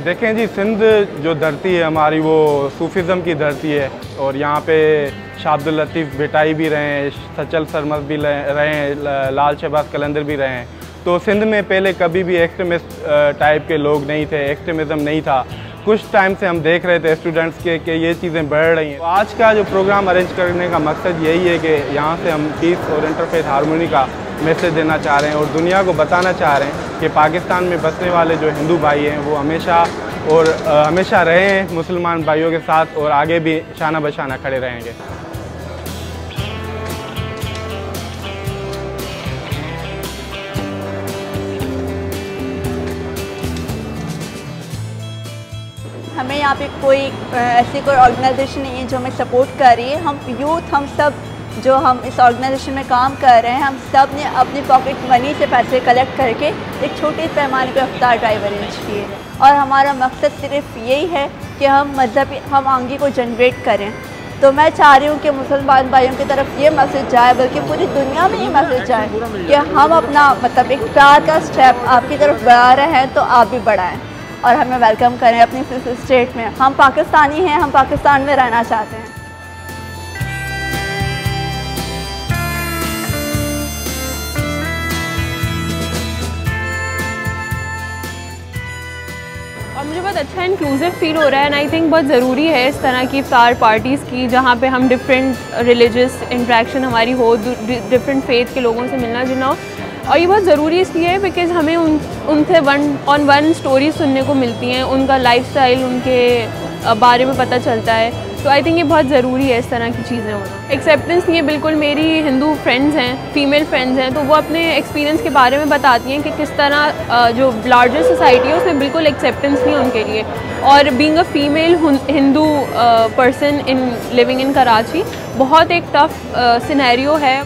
देखें जी, सिंध जो धरती है हमारी वो सूफिज़म की धरती है और यहाँ पे शाह अब्दुल लतीफ़ भिटाई भी रहे हैं, सचल सरमद भी रहे हैं, लाल शहबाज कलंदर भी रहे हैं। तो सिंध में पहले कभी भी एक्सट्रीमिस्ट टाइप के लोग नहीं थे, एक्सट्रीमिज़म नहीं था। कुछ टाइम से हम देख रहे थे स्टूडेंट्स के कि ये चीज़ें बढ़ रही हैं। तो आज का जो प्रोग्राम अरेंज करने का मकसद यही है कि यहाँ से हम पीस और इंटरफेथ हारमोनी का मैसेज देना चाह रहे हैं और दुनिया को बताना चाह रहे हैं कि पाकिस्तान में बसने वाले जो हिंदू भाई हैं वो हमेशा रहे हैं मुसलमान भाइयों के साथ और आगे भी शाना बशाना खड़े रहेंगे। हमें यहाँ पे कोई ऐसी कोई ऑर्गेनाइजेशन नहीं है जो हमें सपोर्ट कर रही है। हम यूथ, हम सब जो हम इस ऑर्गेनाइजेशन में काम कर रहे हैं, हम सब ने अपनी पॉकेट मनी से पैसे कलेक्ट करके एक छोटे पैमाने पे इफ्तार ड्राइव अरेंज किए और हमारा मकसद सिर्फ यही है कि हम आगे को जनरेट करें। तो मैं चाह रही हूँ कि मुसलमान भाइयों की तरफ ये मैसेज जाए, बल्कि पूरी दुनिया में ये मैसेज जाए कि हम अपना एक प्यार का स्टेप आपकी तरफ बढ़ा रहे हैं तो आप भी बढ़ाएँ और हमें वेलकम करें अपनी स्टेट में। हम पाकिस्तानी हैं, हम पाकिस्तान में रहना चाहते हैं। और मुझे बहुत अच्छा इंक्लूसिव फील हो रहा है एंड आई थिंक बहुत ज़रूरी है इस तरह की इफ्तार पार्टीज़ की, जहाँ पे हम डिफरेंट रिलीजियस इंटरेक्शन हमारी हो, डिफरेंट फेथ के लोगों से मिलना जुलना हो। और ये बहुत ज़रूरी इसलिए है बिकॉज़ हमें उनसे वन स्टोरी सुनने को मिलती हैं, उनका लाइफस्टाइल, उनके बारे में पता चलता है। तो आई थिंक ये बहुत ज़रूरी है इस तरह की चीज़ें होना। एक्सेप्टेंस नहीं है बिल्कुल। मेरी हिंदू फ्रेंड्स हैं, फीमेल फ्रेंड्स हैं, तो वो अपने एक्सपीरियंस के बारे में बताती हैं कि किस तरह जो लार्जर सोसाइटी है उसमें बिल्कुल एक्सेप्टेंस नहीं है उनके लिए। और being a female Hindu person in living in Karachi बहुत एक टफ़ सिनेरियो है।